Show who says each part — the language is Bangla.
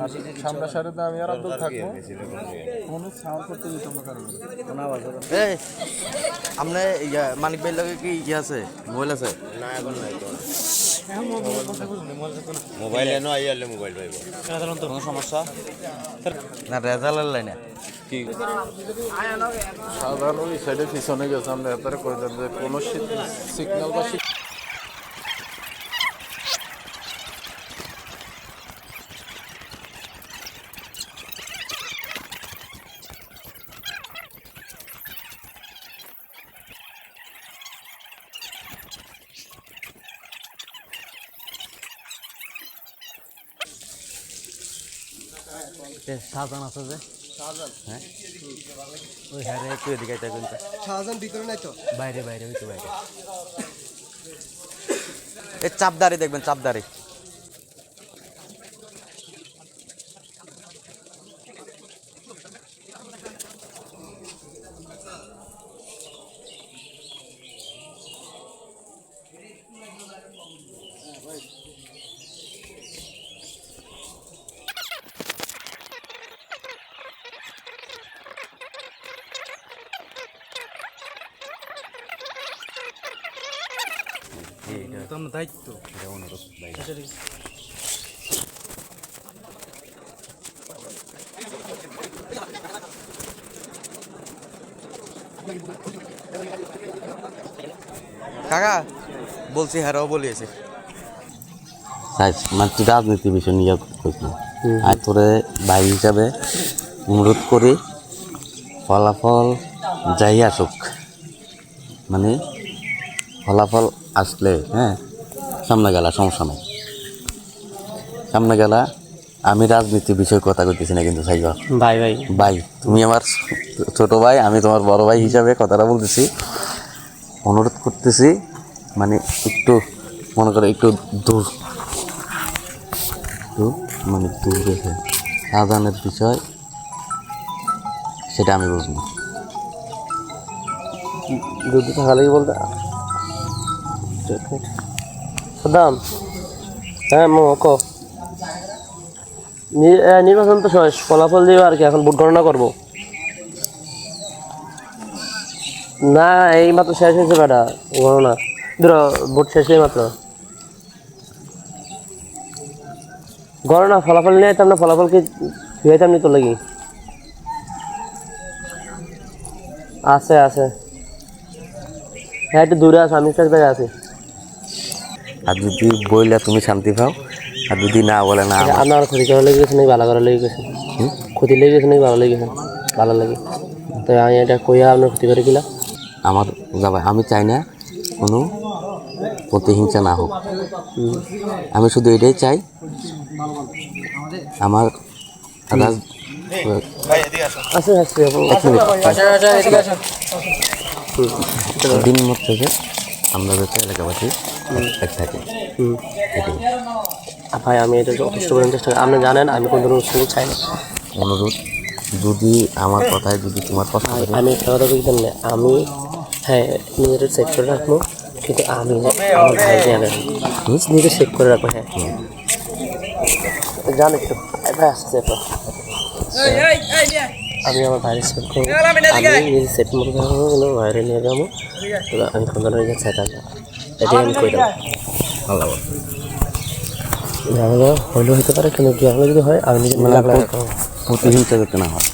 Speaker 1: আর সামনে সারিতে আমি আর আব্দুল থাকবো। কোনো সাউন্ড করতে দিতাম না কারণ
Speaker 2: এই আমনে মানিক ভাই লগে কি আছে মোবাইল আছে
Speaker 3: না এখন নাই তো মোবাইল এনো আইলে মোবাইল পাইব
Speaker 2: কোনো সমস্যা না রেজাল্টের লাইনে কি
Speaker 1: সাধারণ ওই সাইডে পিছনে গেছে আমরা এত করে যে কোনো সিগন্যাল বা
Speaker 2: শাহজাহান আছে যে হ্যাঁ ওই হ্যাঁ একটু এদিকে আইতে কিন্তু
Speaker 4: শাহজাহান ভিতরে নাই তো
Speaker 2: বাইরে বাইরে ওই তো বাইরে এই চাপদারি দেখবেন চাপদারি
Speaker 4: দায়িত্ব
Speaker 2: কাকা বলছি হ্যাঁ বলিয়েছে মানে রাজনীতি বিষয় নিয়ে কইছিলাম আর তোরে ভাই হিসাবে অনুরোধ করি ফলাফল যাই আসুক মানে ফলাফল আসলে হ্যাঁ সামনে গেলা সমস্যা নাই সামনে গেলা আমি রাজনীতি বিষয়ে কথা কইতেছি না কিন্তু সাইবা
Speaker 4: ভাই ভাই
Speaker 2: ভাই তুমি আমার ছোট ভাই আমি তোমার বড় ভাই হিসাবে কথাটা বলতেছি অনুরোধ করতেছি মানে একটু মনে করো একটু দূর মানে দূর রেখে সাধারণের বিষয় সেটা আমি বুঝবো
Speaker 4: দুধ থাকা লাগে বলতে দাম হ্যাঁ নির্বাচন তো শেষ ফলাফল দিব আর কি এখন ভোট গণনা করবো না এই মাত্র শেষ হয়েছে বেটা গণনা ধরো ভোট শেষ হয়ে মাত্র গণনা ফলাফল নিয়ে আইতাম না ফলাফল কি হইতাম নি তোর লাগি আছে আছে হ্যাঁ একটু দূরে আছে আমি একটা জায়গায় আছি
Speaker 2: আর যদি বইলে তুমি শান্তি পাও আর যদি না বলে না
Speaker 4: আপনার ক্ষতি করা লেগে গেছে নাকি ভালো করা লেগে গেছে ক্ষতি লেগে গেছে নাকি ভালো লেগে গেছে ভালো লাগে তাই আমি এটা কইয়া আপনার ক্ষতি করে কিনা
Speaker 2: আমার যাবে আমি চাই না কোনো প্রতিহিংসা না হোক আমি শুধু এটাই চাই আমার দিন মত থেকে আমরা যাতে এলাকাবাসী এক থাকি
Speaker 4: ভাই আমি এটা যথেষ্ট পরিমাণ চেষ্টা করি আপনি জানেন আমি কোনো ধরনের সুযোগ চাই না
Speaker 2: অনুরোধ যদি আমার কথায় যদি তোমার কথা
Speaker 4: আমি একটা কথা বলতেন না আমি হ্যাঁ নিজের সেট করে রাখবো কিন্তু আমি আমার ভাই জানেন নিজে সেট করে রাখবো হ্যাঁ জান একটু ভাই আসছে তো আমি আমার ভাইয়ের সেট করবো আমি নিজে সেট মতো থাকবো বাইরে নিয়ে যাবো আমি কোনো ধরনের চাইতাম না এটাই আমি কই দেবো ঝামেলা হইলেও হতে পারে কিন্তু ঝামেলা যদি হয় আমি নিজে
Speaker 2: প্রতিহিংসা করতে না হয়